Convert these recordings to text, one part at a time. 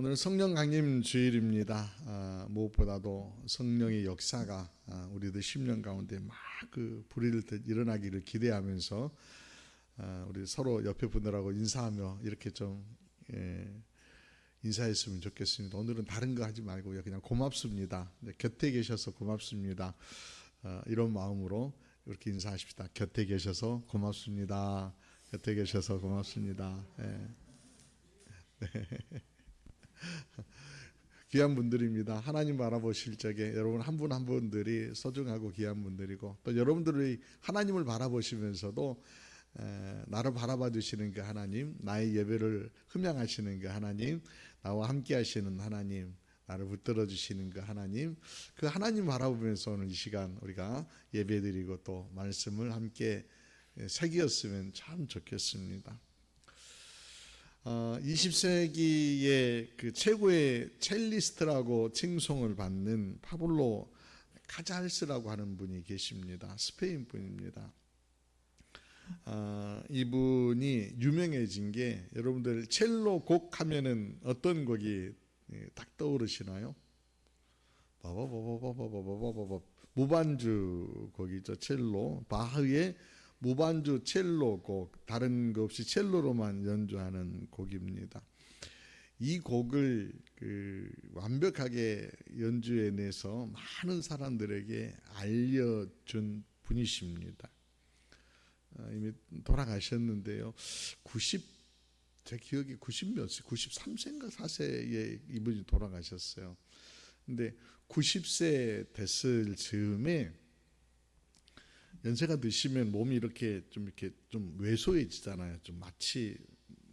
오늘은 성령 강림 주일입니다. 무엇보다도 성령의 역사가 우리들 10년 가운데 막 그 불일 일어나기를 기대하면서 우리 서로 옆에 분들하고 인사하며 이렇게 좀 인사했으면 좋겠습니다. 오늘은 다른 거 하지 말고요. 그냥 고맙습니다. 곁에 계셔서 고맙습니다. 이런 마음으로 이렇게 인사하십시다. 곁에 계셔서 고맙습니다. 곁에 계셔서 고맙습니다. 네. 귀한 분들입니다. 하나님 바라보실 적에 여러분 한 분 한 분들이 소중하고 귀한 분들이고, 또 여러분들이 하나님을 바라보시면서도 나를 바라봐 주시는 그 하나님, 나의 예배를 흠양하시는 그 하나님, 나와 함께 하시는 하나님, 나를 붙들어 주시는 그 하나님, 그 하나님 바라보면서 오늘 이 시간 우리가 예배드리고 또 말씀을 함께 새기었으면 참 좋겠습니다. 20세기의 그 최고의 첼리스트라고 칭송을 받는 파블로 카잘스라고 하는 분이 계십니다. 스페인 분입니다. 이분이 유명해진 게, 여러분들 첼로 곡 하면은 어떤 곡이 딱 떠오르시나요? 무반주 곡이죠. 첼로. 바흐의 무반주 첼로 곡, 다른 거 없이 첼로로만 연주하는 곡입니다. 이 곡을 완벽하게 연주해내서 많은 사람들에게 알려준 분이십니다. 이미 돌아가셨는데요. 제 기억에 93세인가 4세에 이분이 돌아가셨어요. 근데 90세 됐을 즈음에 연세가 드시면 몸이 이렇게 좀 왜소해지잖아요. 좀 마치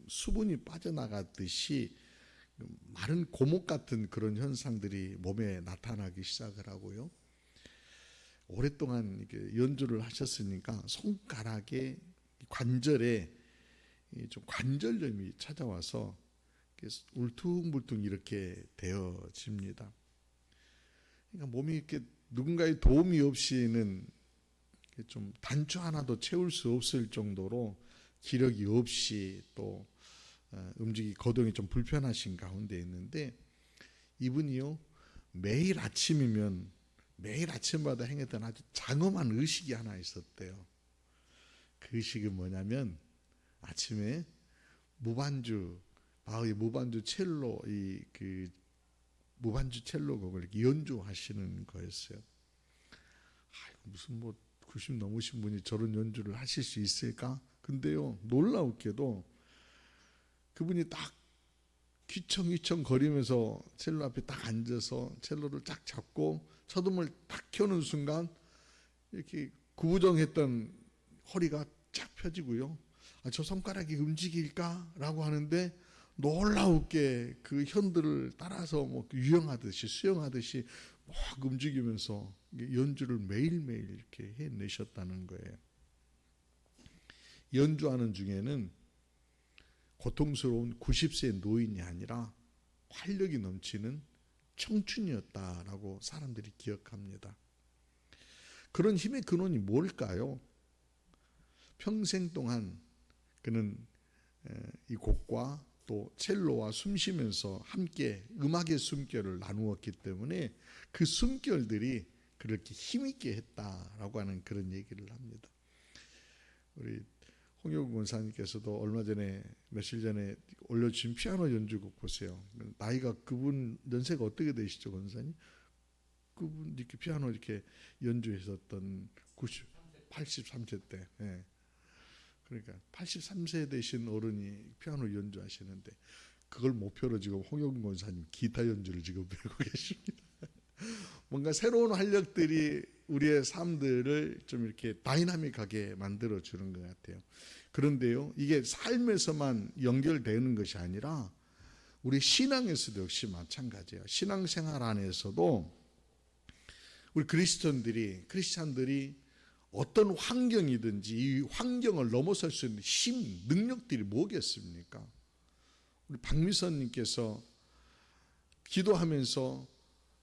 수분이 빠져나가듯이 마른 고목 같은 그런 현상들이 몸에 나타나기 시작을 하고요. 오랫동안 이렇게 연주를 하셨으니까 손가락에 관절에 좀 관절염이 찾아와서 울퉁불퉁 이렇게 되어집니다. 그러니까 몸이 이렇게 누군가의 도움이 없이는 좀 단추 하나도 채울 수 없을 정도로 기력이 없이 또 거동이 좀 불편하신 가운데 있는데, 이분이요 매일 아침마다 행했던 아주 장엄한 의식이 하나 있었대요. 그 의식은 뭐냐면, 아침에 바흐의 무반주 첼로 무반주 첼로 곡을 이렇게 연주하시는 거였어요. 무슨 90 넘으신 분이 저런 연주를 하실 수 있을까? 근데요, 놀라웠게도 그분이 딱 귀청귀청 거리면서 첼로 앞에 딱 앉아서 첼로를 딱 잡고 서듬을 딱 켜는 순간 이렇게 구부정했던 허리가 쫙 펴지고요. 저 손가락이 움직일까? 라고 하는데 놀라웠게 그 현들을 따라서 유영하듯이 수영하듯이 막 움직이면서 연주를 매일매일 이렇게 해내셨다는 거예요. 연주하는 중에는 고통스러운 90세의 노인이 아니라 활력이 넘치는 청춘이었다라고 사람들이 기억합니다. 그런 힘의 근원이 뭘까요? 평생 동안 그는 이 곡과 또 첼로와 숨쉬면서 함께 음악의 숨결을 나누었기 때문에 그 숨결들이 그렇게 힘있게 했다라고 하는 그런 얘기를 합니다. 우리 홍효근 권사님께서도 얼마 전에, 며칠 전에 올려주신 피아노 연주곡 보세요. 나이가 그분 연세가 어떻게 되시죠, 권사님? 그분 이렇게 피아노 이렇게 연주했었던 83세 때. 예. 그러니까 83세 되신 어른이 피아노 연주하시는데, 그걸 목표로 지금 홍영근 권사님 기타 연주를 지금 배우고 계십니다. 뭔가 새로운 활력들이 우리의 삶들을 좀 이렇게 다이나믹하게 만들어주는 것 같아요. 그런데요, 이게 삶에서만 연결되는 것이 아니라 우리 신앙에서도 역시 마찬가지예요. 신앙생활 안에서도 우리 크리스찬들이 어떤 환경이든지 이 환경을 넘어설 수 있는 힘, 능력들이 뭐겠습니까? 우리 박미선님께서 기도하면서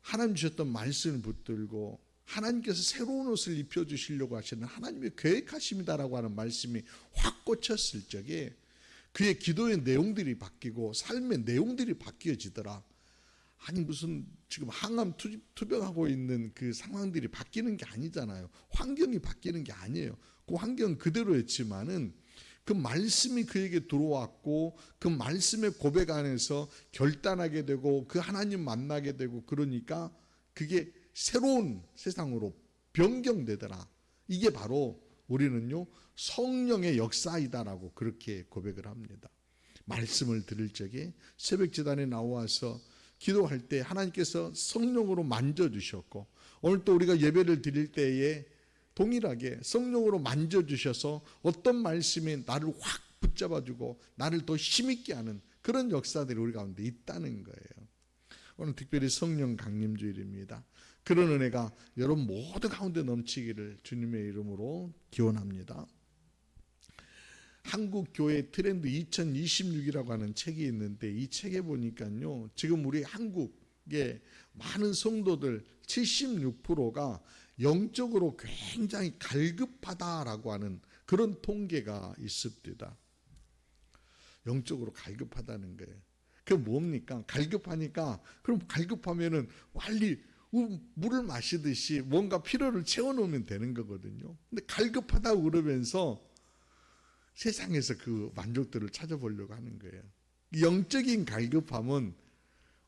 하나님 주셨던 말씀을 붙들고 하나님께서 새로운 옷을 입혀주시려고 하시는 하나님의 계획하심이다라고 하는 말씀이 확 꽂혔을 적에 그의 기도의 내용들이 바뀌고 삶의 내용들이 바뀌어지더라. 아니 무슨 지금 항암 투병하고 있는 그 상황들이 바뀌는 게 아니잖아요. 환경이 바뀌는 게 아니에요. 그 환경 그대로였지만은 그 말씀이 그에게 들어왔고 그 말씀의 고백 안에서 결단하게 되고 그 하나님 만나게 되고 그러니까 그게 새로운 세상으로 변경되더라. 이게 바로 우리는요 성령의 역사이다라고 그렇게 고백을 합니다. 말씀을 들을 적에 새벽 제단에 나와서 기도할 때 하나님께서 성령으로 만져주셨고 오늘 또 우리가 예배를 드릴 때에 동일하게 성령으로 만져주셔서 어떤 말씀이 나를 확 붙잡아주고 나를 더 힘있게 하는 그런 역사들이 우리 가운데 있다는 거예요. 오늘 특별히 성령 강림주일입니다. 그런 은혜가 여러분 모두 가운데 넘치기를 주님의 이름으로 기원합니다. 한국교회 트렌드 2026이라고 하는 책이 있는데 이 책에 보니까요 지금 우리 한국의 많은 성도들 76%가 영적으로 굉장히 갈급하다라고 하는 그런 통계가 있습니다. 영적으로 갈급하다는 거예요. 그게 뭡니까? 갈급하니까 그럼 갈급하면은 빨리 물을 마시듯이 뭔가 필요를 채워놓으면 되는 거거든요. 근데 갈급하다고 그러면서 세상에서 그 만족도를 찾아보려고 하는 거예요. 영적인 갈급함은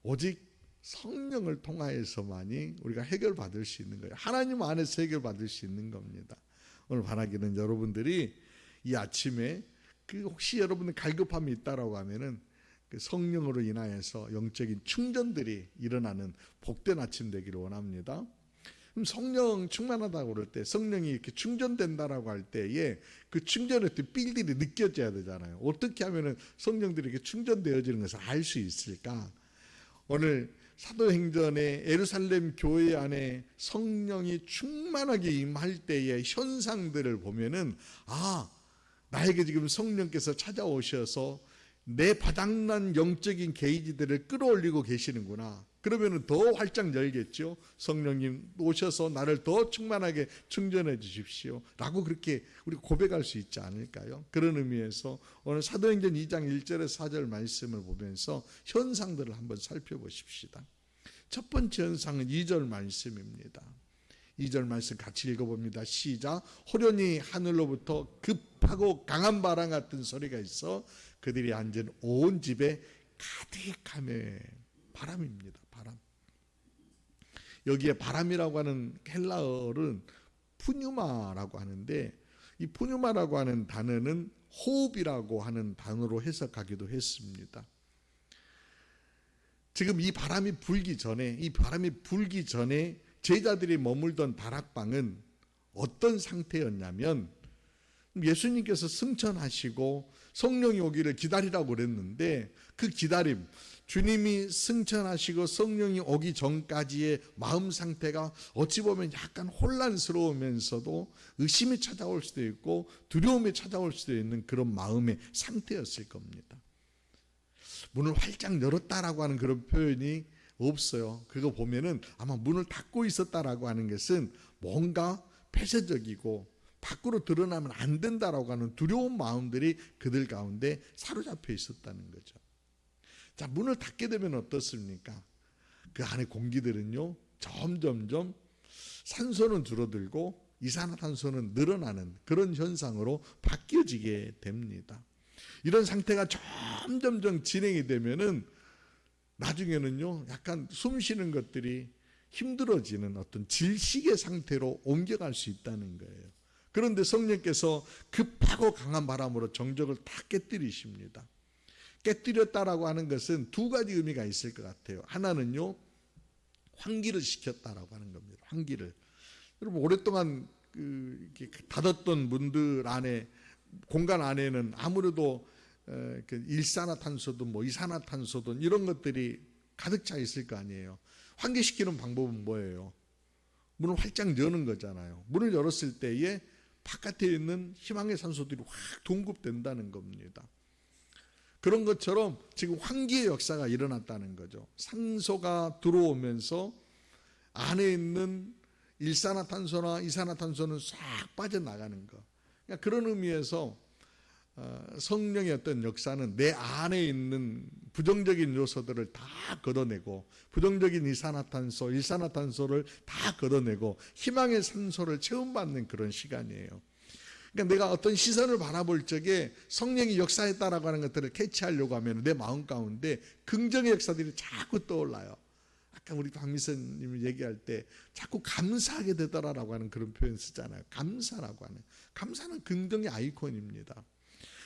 오직 성령을 통하여서만이 우리가 해결받을 수 있는 거예요. 하나님 안에서 해결받을 수 있는 겁니다. 오늘 바라기는 여러분들이 이 아침에 그 혹시 여러분의 갈급함이 있다라고 하면은 그 성령으로 인하여서 영적인 충전들이 일어나는 복된 아침 되기를 원합니다. 그럼 성령 충만하다고 그럴 때 성령이 이렇게 충전된다라고 할 때에 그 충전의 필들이 느껴져야 되잖아요. 어떻게 하면은 성령들이 이렇게 충전되어지는 것을 알 수 있을까? 오늘 사도행전의 예루살렘 교회 안에 성령이 충만하게 임할 때의 현상들을 보면은 나에게 지금 성령께서 찾아오셔서 내 바닥난 영적인 게이지들을 끌어올리고 계시는구나. 그러면 더 활짝 열겠죠. 성령님 오셔서 나를 더 충만하게 충전해 주십시오 라고 그렇게 우리 고백할 수 있지 않을까요? 그런 의미에서 오늘 사도행전 2장 1절에서 4절 말씀을 보면서 현상들을 한번 살펴보십시다. 첫 번째 현상은 2절 말씀입니다. 2절 말씀 같이 읽어봅니다. 시작. 호련히 하늘로부터 급하고 강한 바람 같은 소리가 있어 그들이 앉은 온 집에 가득하며. 바람입니다. 바람. 여기에 바람이라고 하는 헬라어는 푸뉴마라고 하는데 이 푸뉴마라고 하는 단어는 호흡이라고 하는 단어로 해석하기도 했습니다. 지금 이 바람이 불기 전에 제자들이 머물던 다락방은 어떤 상태였냐면 예수님께서 승천하시고 성령이 오기를 기다리라고 그랬는데 그 기다림, 주님이 승천하시고 성령이 오기 전까지의 마음 상태가 어찌 보면 약간 혼란스러우면서도 의심이 찾아올 수도 있고 두려움이 찾아올 수도 있는 그런 마음의 상태였을 겁니다. 문을 활짝 열었다라고 하는 그런 표현이 없어요. 그거 보면은 아마 문을 닫고 있었다라고 하는 것은 뭔가 폐쇄적이고 밖으로 드러나면 안 된다라고 하는 두려운 마음들이 그들 가운데 사로잡혀 있었다는 거죠. 자, 문을 닫게 되면 어떻습니까? 그 안에 공기들은요 점점점 산소는 줄어들고 이산화탄소는 늘어나는 그런 현상으로 바뀌어지게 됩니다. 이런 상태가 점점점 진행이 되면은 나중에는요 약간 숨 쉬는 것들이 힘들어지는 어떤 질식의 상태로 옮겨갈 수 있다는 거예요. 그런데 성령께서 급하고 강한 바람으로 정적을 다 깨뜨리십니다. 깨뜨렸다라고 하는 것은 두 가지 의미가 있을 것 같아요. 하나는요 환기를 시켰다라고 하는 겁니다. 환기를. 여러분 오랫동안 이렇게 닫았던 문들 안에 공간 안에는 아무래도 일산화탄소든 이산화탄소든 이런 것들이 가득 차 있을 거 아니에요. 환기시키는 방법은 뭐예요? 문을 활짝 여는 거잖아요. 문을 열었을 때에 바깥에 있는 희망의 산소들이 확 공급된다는 겁니다. 그런 것처럼 지금 환기의 역사가 일어났다는 거죠. 산소가 들어오면서 안에 있는 일산화탄소나 이산화탄소는 싹 빠져나가는 거. 그러니까 그런 의미에서 성령의 어떤 역사는 내 안에 있는 부정적인 요소들을 다 걷어내고, 부정적인 이산화탄소, 일산화탄소를 다 걷어내고 희망의 산소를 체험받는 그런 시간이에요. 그러니까 내가 어떤 시선을 바라볼 적에 성령이 역사했다라고 하는 것들을 캐치하려고 하면 내 마음 가운데 긍정의 역사들이 자꾸 떠올라요. 아까 우리 박미선님이 얘기할 때 자꾸 감사하게 되더라라고 하는 그런 표현 쓰잖아요. 감사라고 하는. 감사는 긍정의 아이콘입니다.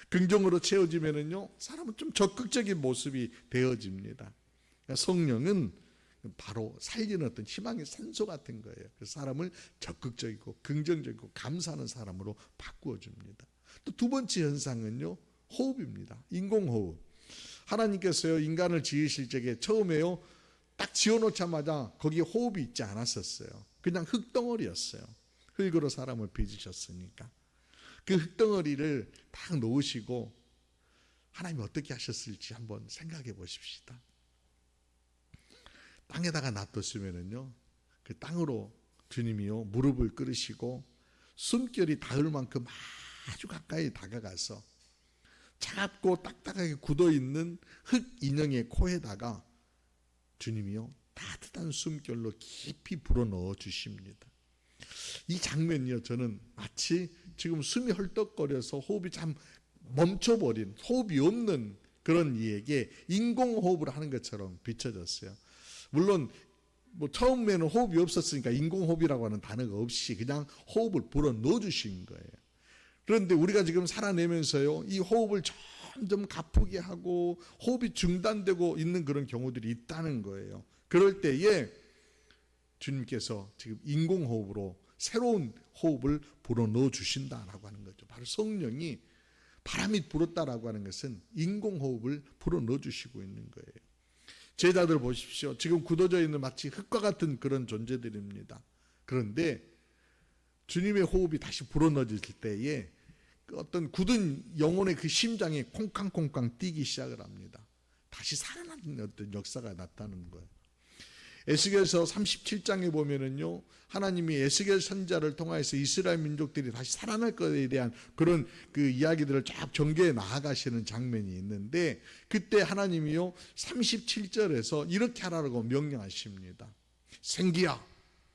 긍정으로 채워지면은요, 사람은 좀 적극적인 모습이 되어집니다. 그러니까 성령은 바로 살리는 어떤 희망의 산소 같은 거예요. 그 사람을 적극적이고 긍정적이고 감사하는 사람으로 바꾸어 줍니다. 또 두 번째 현상은요, 호흡입니다. 인공호흡. 하나님께서요, 인간을 지으실 적에 처음에요, 딱 지어놓자마자 거기에 호흡이 있지 않았었어요. 그냥 흙덩어리였어요. 흙으로 사람을 빚으셨으니까. 그 흙덩어리를 딱 놓으시고 하나님이 어떻게 하셨을지 한번 생각해 보십시다. 땅에다가 놔뒀으면은요, 그 땅으로 주님이요, 무릎을 꿇으시고 숨결이 닿을 만큼 아주 가까이 다가가서 차갑고 딱딱하게 굳어있는 흙 인형의 코에다가 주님이요, 따뜻한 숨결로 깊이 불어넣어 주십니다. 이 장면이요, 저는 마치 지금 숨이 헐떡거려서 호흡이 참 멈춰버린, 호흡이 없는 그런 이에게 인공호흡을 하는 것처럼 비춰졌어요. 물론 뭐 처음에는 호흡이 없었으니까 인공호흡이라고 하는 단어가 없이 그냥 호흡을 불어넣어 주신 거예요. 그런데 우리가 지금 살아내면서요, 이 호흡을 점점 가쁘게 하고 호흡이 중단되고 있는 그런 경우들이 있다는 거예요. 그럴 때에 주님께서 지금 인공호흡으로 새로운 호흡을 불어넣어 주신다라고 하는 거죠. 바로 성령이, 바람이 불었다라고 하는 것은 인공호흡을 불어넣어 주시고 있는 거예요. 제자들 보십시오. 지금 굳어져 있는 마치 흙과 같은 그런 존재들입니다. 그런데 주님의 호흡이 다시 불어넣어질 때에 어떤 굳은 영혼의 그 심장이 콩캉콩캉 뛰기 시작을 합니다. 다시 살아나는 어떤 역사가 나타나는 거예요. 에스겔서 37장에 보면은요, 하나님이 에스겔 선지자를 통해서 이스라엘 민족들이 다시 살아날 것에 대한 그런 그 이야기들을 쫙 전개해 나아가시는 장면이 있는데, 그때 하나님이요 37절에서 이렇게 하라고 명령하십니다. 생기야,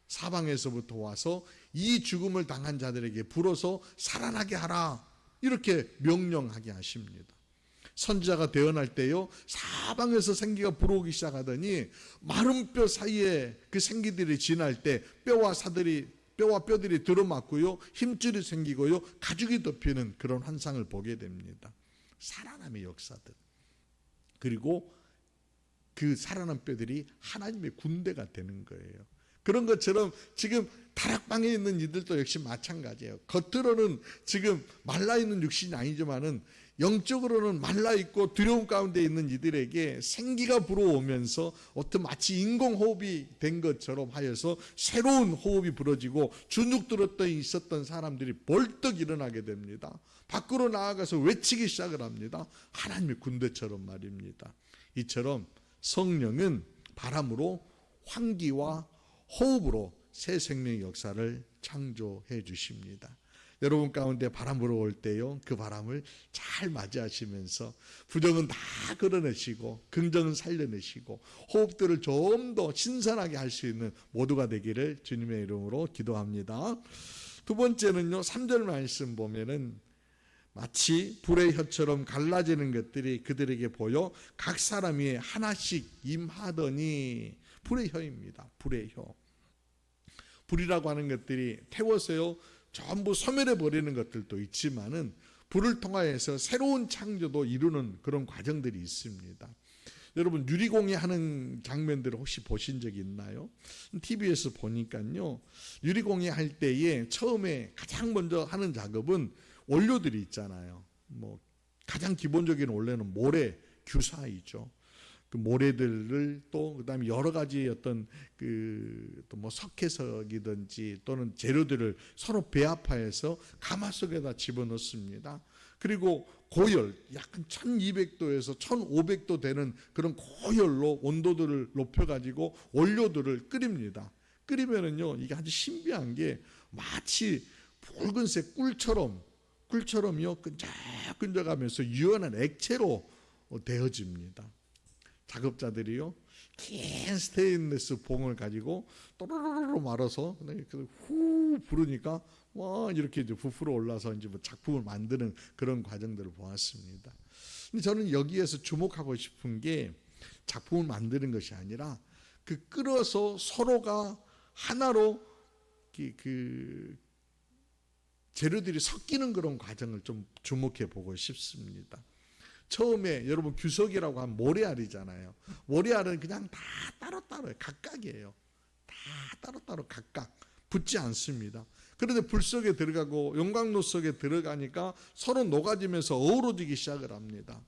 사방에서부터 와서 이 죽음을 당한 자들에게 불어서 살아나게 하라, 이렇게 명령하게 하십니다. 선지자가 대언할 때요, 사방에서 생기가 불어오기 시작하더니 마른 뼈 사이에 그 생기들이 지날 때 뼈와 뼈들이 들어맞고요, 힘줄이 생기고요, 가죽이 덮이는 그런 환상을 보게 됩니다. 살아남의 역사들. 그리고 그 살아난 뼈들이 하나님의 군대가 되는 거예요. 그런 것처럼 지금 다락방에 있는 이들도 역시 마찬가지예요. 겉으로는 지금 말라있는 육신이 아니지만은 영적으로는 말라있고 두려움 가운데 있는 이들에게 생기가 불어오면서 어떤 마치 인공호흡이 된 것처럼 하여서 새로운 호흡이 불어지고 주눅 들었던 있었던 사람들이 벌떡 일어나게 됩니다. 밖으로 나아가서 외치기 시작을 합니다. 하나님의 군대처럼 말입니다. 이처럼 성령은 바람으로, 환기와 호흡으로 새 생명의 역사를 창조해 주십니다. 여러분 가운데 바람 불어올 때요, 그 바람을 잘 맞이하시면서 부정은 다 끌어내시고 긍정은 살려내시고 호흡들을 좀 더 신선하게 할 수 있는 모두가 되기를 주님의 이름으로 기도합니다. 두 번째는요, 3절 말씀 보면은 마치 불의 혀처럼 갈라지는 것들이 그들에게 보여 각 사람이 하나씩 임하더니, 불의 혀입니다. 불의 혀. 불이라고 하는 것들이 태워서요 전부 소멸해 버리는 것들도 있지만은 불을 통하여서 새로운 창조도 이루는 그런 과정들이 있습니다. 여러분, 유리공예 하는 장면들을 혹시 보신 적이 있나요? TV에서 보니까요, 유리공예 할 때에 처음에 가장 먼저 하는 작업은 원료들이 있잖아요. 뭐 가장 기본적인 원료는 모래, 규사이죠. 그 모래들을 또 그다음에 여러 가지 어떤 그 또 뭐 석회석이든지 또는 재료들을 서로 배합하여서 가마 속에다 집어넣습니다. 그리고 고열, 약 1200도에서 1500도 되는 그런 고열로 온도들을 높여가지고 원료들을 끓입니다. 끓이면은요, 이게 아주 신비한 게 마치 붉은색 꿀처럼 꿀처럼요 끈적끈적하면서 유연한 액체로 되어집니다. 작업자들이요 긴 스테인리스 봉을 가지고 또르르르 말아서 후 부르니까 와 이렇게 이제 부풀어 올라서 이제 뭐 작품을 만드는 그런 과정들을 보았습니다. 근데 저는 여기에서 주목하고 싶은 게 작품을 만드는 것이 아니라 그 끌어서 서로가 하나로 그 재료들이 섞이는 그런 과정을 좀 주목해 보고 싶습니다. 처음에 여러분 규석이라고 하면 모래알이잖아요. 모래알은 그냥 다 따로따로예요. 각각이에요. 다 따로따로 각각 붙지 않습니다. 그런데 불 속에 들어가고 용광로 속에 들어가니까 서로 녹아지면서 어우러지기 시작을 합니다.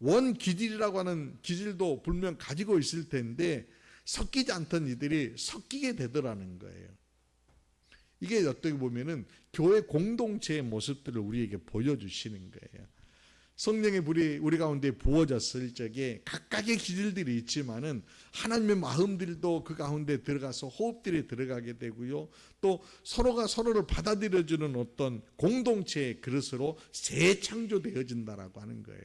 원 기질이라고 하는 기질도 분명 가지고 있을 텐데 섞이지 않던 이들이 섞이게 되더라는 거예요. 이게 어떻게 보면은 교회 공동체의 모습들을 우리에게 보여주시는 거예요. 성령의 불이 우리 가운데 부어졌을 적에 각각의 기질들이 있지만은 하나님의 마음들도 그 가운데 들어가서 호흡들이 들어가게 되고요. 또 서로가 서로를 받아들여주는 어떤 공동체의 그릇으로 재창조되어진다라고 하는 거예요.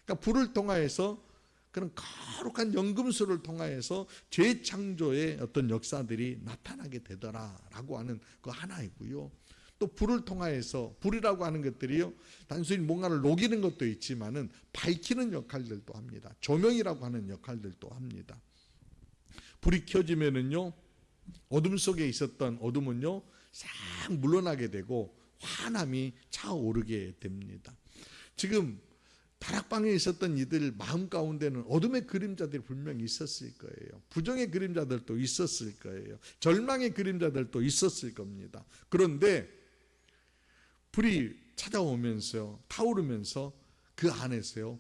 그러니까 불을 통하여서 그런 거룩한 연금술을 통하여서 재창조의 어떤 역사들이 나타나게 되더라라고 하는 그 하나이고요. 또 불을 통하여서 불이라고 하는 것들이요 단순히 뭔가를 녹이는 것도 있지만은 밝히는 역할들도 합니다. 조명이라고 하는 역할들도 합니다. 불이 켜지면은요 어둠 속에 있었던 어둠은요 싹 물러나게 되고 환함이 차오르게 됩니다. 지금 다락방에 있었던 이들 마음 가운데는 어둠의 그림자들이 분명히 있었을 거예요. 부정의 그림자들도 있었을 거예요. 절망의 그림자들도 있었을 겁니다. 그런데 불이 찾아오면서 타오르면서 그 안에서요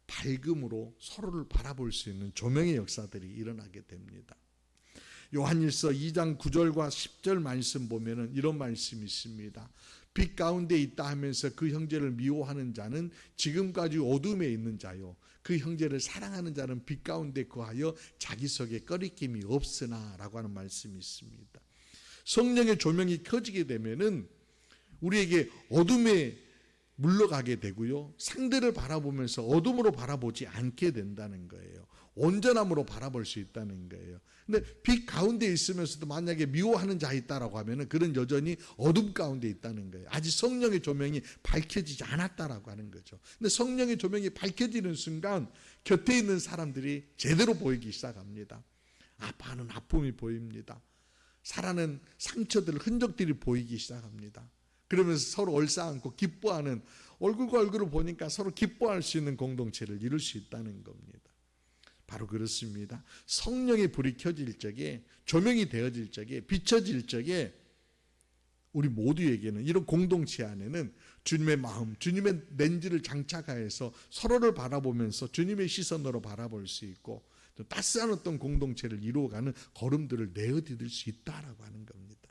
밝음으로 서로를 바라볼 수 있는 조명의 역사들이 일어나게 됩니다. 요한일서 2장 9절과 10절 말씀 보면은 이런 말씀이 있습니다. 빛 가운데 있다 하면서 그 형제를 미워하는 자는 지금까지 어둠에 있는 자요 그 형제를 사랑하는 자는 빛 가운데 거하여 자기 속에 꺼리낌이 없으나 라고 하는 말씀이 있습니다. 성령의 조명이 켜지게 되면은 우리에게 어둠에 물러가게 되고요 상대를 바라보면서 어둠으로 바라보지 않게 된다는 거예요. 온전함으로 바라볼 수 있다는 거예요. 근데 빛 가운데 있으면서도 만약에 미워하는 자 있다라고 하면은 그런 여전히 어둠 가운데 있다는 거예요. 아직 성령의 조명이 밝혀지지 않았다라고 하는 거죠. 근데 성령의 조명이 밝혀지는 순간 곁에 있는 사람들이 제대로 보이기 시작합니다. 아파하는 아픔이 보입니다. 살아는 상처들, 흔적들이 보이기 시작합니다. 그러면서 서로 얼싸안고 기뻐하는 얼굴과 얼굴을 보니까 서로 기뻐할 수 있는 공동체를 이룰 수 있다는 겁니다. 바로 그렇습니다. 성령의 불이 켜질 적에 조명이 되어질 적에 비춰질 적에 우리 모두에게는 이런 공동체 안에는 주님의 마음, 주님의 렌즈를 장착하여서 서로를 바라보면서 주님의 시선으로 바라볼 수 있고 또 따스한 어떤 공동체를 이루어가는 걸음들을 내어디딜 수 있다라고 하는 겁니다.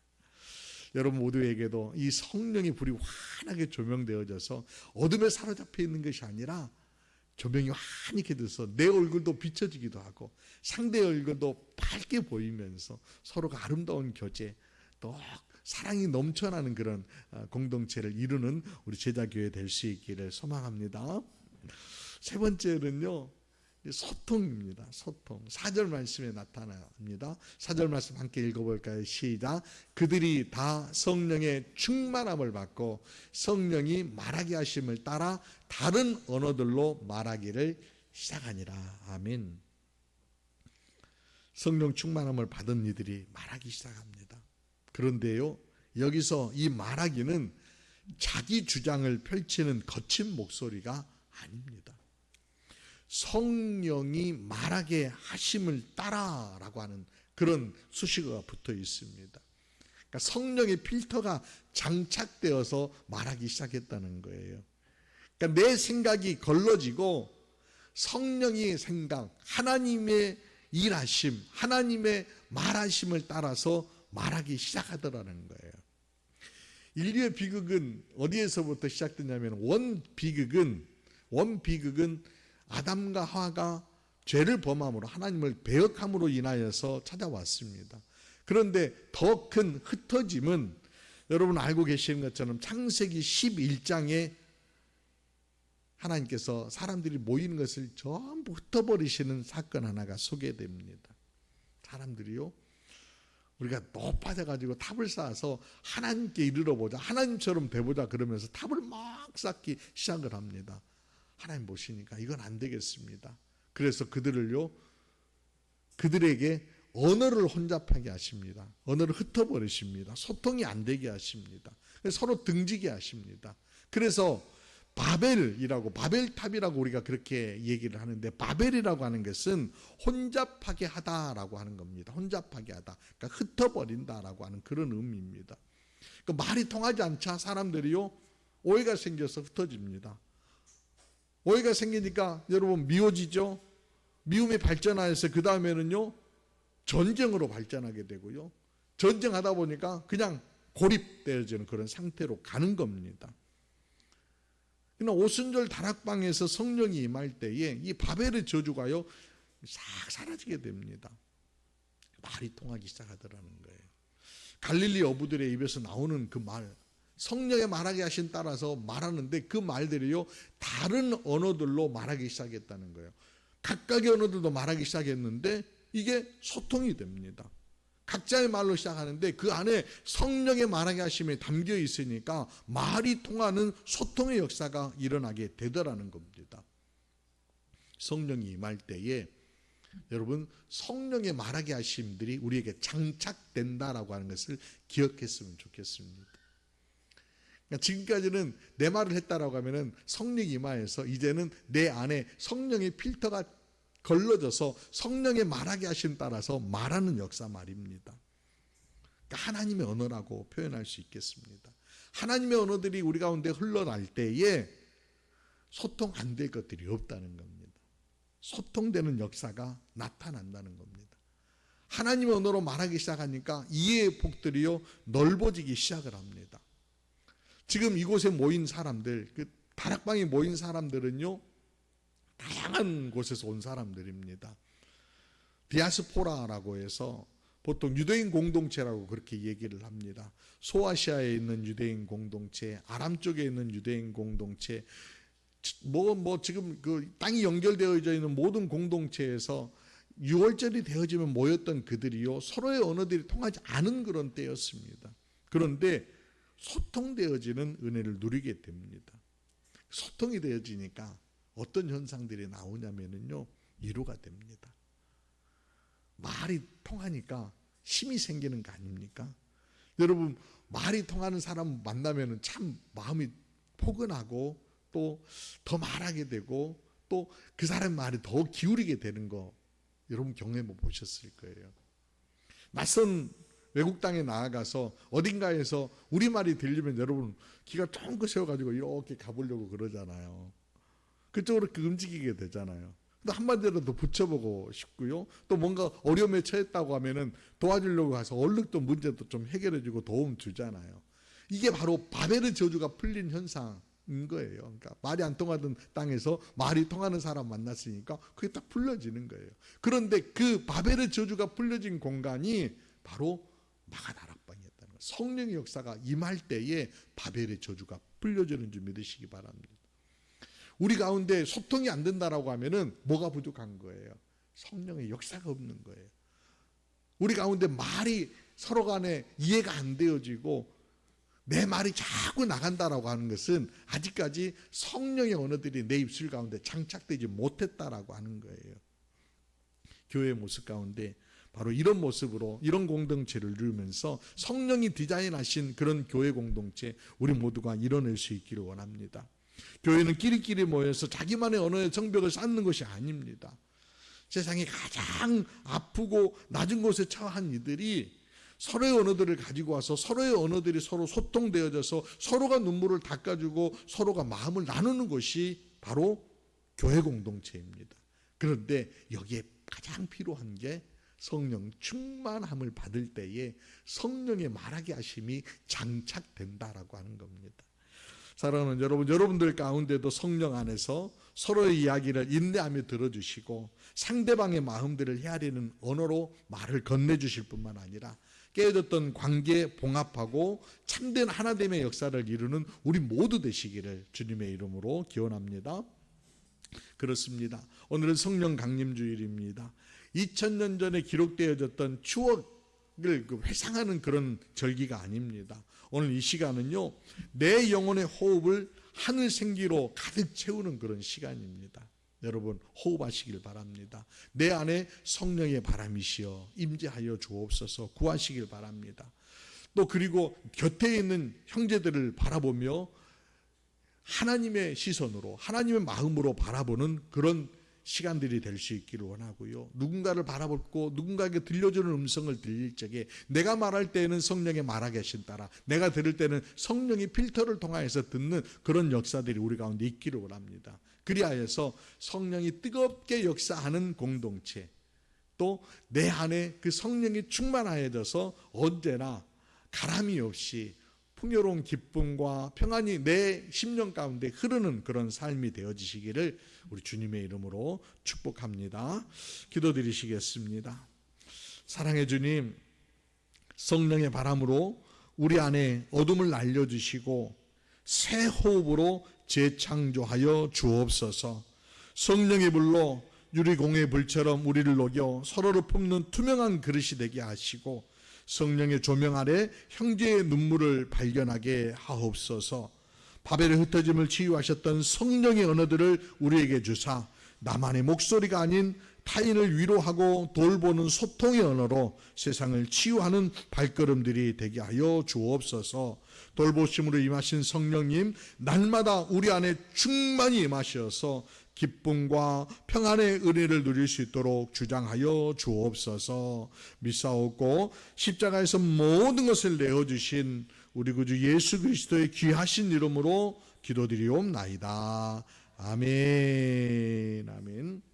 여러분 모두에게도 이 성령의 불이 환하게 조명되어져서 어둠에 사로잡혀 있는 것이 아니라 조명이 환히 켜져서 내 얼굴도 비춰지기도 하고 상대의 얼굴도 밝게 보이면서 서로가 아름다운 교제 또 사랑이 넘쳐나는 그런 공동체를 이루는 우리 제자교회 될 수 있기를 소망합니다. 세 번째는요 소통입니다. 소통. 4절 말씀에 나타납니다. 4절 말씀 함께 읽어볼까요? 시작. 그들이 다 성령의 충만함을 받고 성령이 말하게 하심을 따라 다른 언어들로 말하기를 시작하니라. 아멘. 성령 충만함을 받은 이들이 말하기 시작합니다. 그런데요 여기서 이 말하기는 자기 주장을 펼치는 거친 목소리가 아닙니다. 성령이 말하게 하심을 따라라고 하는 그런 수식어가 붙어 있습니다. 그러니까 성령의 필터가 장착되어서 말하기 시작했다는 거예요. 그러니까 내 생각이 걸러지고 성령의 생각, 하나님의 일하심, 하나님의 말하심을 따라서 말하기 시작하더라는 거예요. 인류의 비극은 어디에서부터 시작됐냐면 원비극은 아담과 하와가 죄를 범함으로 하나님을 배역함으로 인하여서 찾아왔습니다. 그런데 더 큰 흩어짐은 여러분 알고 계시는 것처럼 창세기 11장에 하나님께서 사람들이 모이는 것을 전부 흩어버리시는 사건 하나가 소개됩니다. 사람들이요, 우리가 높아져가지고 탑을 쌓아서 하나님께 이르러보자, 하나님처럼 돼보자 그러면서 탑을 막 쌓기 시작을 합니다. 하나님 보시니까 이건 안 되겠습니다. 그래서 그들에게 언어를 혼잡하게 하십니다. 언어를 흩어버리십니다. 소통이 안 되게 하십니다. 서로 등지게 하십니다. 그래서 바벨이라고, 바벨탑이라고 우리가 그렇게 얘기를 하는데, 바벨이라고 하는 것은 혼잡하게 하다라고 하는 겁니다. 혼잡하게 하다, 그러니까 흩어버린다라고 하는 그런 의미입니다. 그러니까 말이 통하지 않자 사람들이요, 오해가 생겨서 흩어집니다. 오해가 생기니까 여러분 미워지죠. 미움이 발전하여서 그 다음에는요 전쟁으로 발전하게 되고요, 전쟁하다 보니까 그냥 고립되어지는 그런 상태로 가는 겁니다. 그러나 오순절 다락방에서 성령이 임할 때에 이 바벨의 저주가요 싹 사라지게 됩니다. 말이 통하기 시작하더라는 거예요. 갈릴리 어부들의 입에서 나오는 그 말, 성령의 말하게 하신 따라서 말하는데 그 말들이요 다른 언어들로 말하기 시작했다는 거예요. 각각의 언어들도 말하기 시작했는데 이게 소통이 됩니다. 각자의 말로 시작하는데 그 안에 성령의 말하게 하심이 담겨 있으니까 말이 통하는 소통의 역사가 일어나게 되더라는 겁니다. 성령이 임할 때에 여러분 성령의 말하게 하심들이 우리에게 장착된다라고 하는 것을 기억했으면 좋겠습니다. 그러니까 지금까지는 내 말을 했다라고 하면은 성령이 임하여서 이제는 내 안에 성령의 필터가 걸러져서 성령의 말하게 하심 따라서 말하는 역사 말입니다. 그러니까 하나님의 언어라고 표현할 수 있겠습니다. 하나님의 언어들이 우리 가운데 흘러날 때에 소통 안 될 것들이 없다는 겁니다. 소통되는 역사가 나타난다는 겁니다. 하나님의 언어로 말하기 시작하니까 이해의 폭들이요 넓어지기 시작을 합니다. 지금 이곳에 모인 사람들, 그 다락방에 모인 사람들은요 다양한 곳에서 온 사람들입니다. 디아스포라라고 해서 보통 유대인 공동체라고 그렇게 얘기를 합니다. 소아시아에 있는 유대인 공동체, 아람 쪽에 있는 유대인 공동체, 지금 그 땅이 연결되어 있는 모든 공동체에서 6월절이 되어지면 모였던 그들이요 서로의 언어들이 통하지 않은 그런 때였습니다. 그런데 소통되어지는 은혜를 누리게 됩니다. 소통이 되어지니까 어떤 현상들이 나오냐면요 위로가 됩니다. 말이 통하니까 힘이 생기는 거 아닙니까? 여러분 말이 통하는 사람 만나면 참 마음이 포근하고 또 더 말하게 되고 또 그 사람 말이 더 기울이게 되는 거 여러분 경험해 보셨을 거예요. 낯선 외국 땅에 나아가서 어딘가에서 우리말이 들리면 여러분 기가 쫑긋 세워가지고 이렇게 가보려고 그러잖아요. 그쪽으로 움직이게 되잖아요. 또 한마디라도 붙여보고 싶고요. 또 뭔가 어려움에 처했다고 하면은 도와주려고 가서 얼른 또 문제도 좀 해결해주고 도움 주잖아요. 이게 바로 바벨의 저주가 풀린 현상인 거예요. 그러니까 말이 안 통하던 땅에서 말이 통하는 사람 만났으니까 그게 딱 풀려지는 거예요. 그런데 그 바벨의 저주가 풀려진 공간이 바로 마가다락방이었다는 거예요. 성령의 역사가 임할 때에 바벨의 저주가 풀려지는 줄 믿으시기 바랍니다. 우리 가운데 소통이 안 된다라고 하면은 뭐가 부족한 거예요? 성령의 역사가 없는 거예요. 우리 가운데 말이 서로 간에 이해가 안 되어지고 내 말이 자꾸 나간다라고 하는 것은 아직까지 성령의 언어들이 내 입술 가운데 장착되지 못했다라고 하는 거예요. 교회의 모습 가운데 바로 이런 모습으로 이런 공동체를 이루면서 성령이 디자인하신 그런 교회 공동체 우리 모두가 이뤄낼 수 있기를 원합니다. 교회는 끼리끼리 모여서 자기만의 언어의 성벽을 쌓는 것이 아닙니다. 세상에 가장 아프고 낮은 곳에 처한 이들이 서로의 언어들을 가지고 와서 서로의 언어들이 서로 소통되어져서 서로가 눈물을 닦아주고 서로가 마음을 나누는 것이 바로 교회 공동체입니다. 그런데 여기에 가장 필요한 게 성령 충만함을 받을 때에 성령의 말하게 하심이 장착된다라고 하는 겁니다. 사랑하는 여러분, 여러분들 가운데도 성령 안에서 서로의 이야기를 인내하며 들어주시고 상대방의 마음들을 헤아리는 언어로 말을 건네주실 뿐만 아니라 깨어졌던 관계 봉합하고 참된 하나됨의 역사를 이루는 우리 모두 되시기를 주님의 이름으로 기원합니다. 그렇습니다. 오늘은 성령 강림 주일입니다. 2000년 전에 기록되어졌던 추억을 회상하는 그런 절기가 아닙니다. 오늘 이 시간은요, 내 영혼의 호흡을 하늘 생기로 가득 채우는 그런 시간입니다. 여러분 호흡하시길 바랍니다. 내 안에 성령의 바람이시여 임재하여 주옵소서 구하시길 바랍니다. 또 그리고 곁에 있는 형제들을 바라보며 하나님의 시선으로 하나님의 마음으로 바라보는 그런 시간들이 될 수 있기를 원하고요. 누군가를 바라보고 누군가에게 들려주는 음성을 들릴 적에 내가 말할 때에는 성령의 말하게 하신 따라 내가 들을 때는 성령이 필터를 통하여서 듣는 그런 역사들이 우리 가운데 있기를 원합니다. 그리하여서 성령이 뜨겁게 역사하는 공동체, 또 내 안에 그 성령이 충만하여져서 언제나 가람이 없이 풍요로운 기쁨과 평안이 내 심령 가운데 흐르는 그런 삶이 되어지시기를 우리 주님의 이름으로 축복합니다. 기도드리시겠습니다. 사랑의 주님, 성령의 바람으로 우리 안에 어둠을 날려주시고 새 호흡으로 재창조하여 주옵소서. 성령의 불로 유리공의 불처럼 우리를 녹여 서로를 품는 투명한 그릇이 되게 하시고 성령의 조명 아래 형제의 눈물을 발견하게 하옵소서. 바벨의 흩어짐을 치유하셨던 성령의 언어들을 우리에게 주사 나만의 목소리가 아닌 타인을 위로하고 돌보는 소통의 언어로 세상을 치유하는 발걸음들이 되게 하여 주옵소서. 돌보심으로 임하신 성령님, 날마다 우리 안에 충만히 임하셔서 기쁨과 평안의 은혜를 누릴 수 있도록 주장하여 주옵소서. 믿사옵고 십자가에서 모든 것을 내어주신 우리 구주 예수 그리스도의 귀하신 이름으로 기도드리옵나이다. 아멘. 아멘.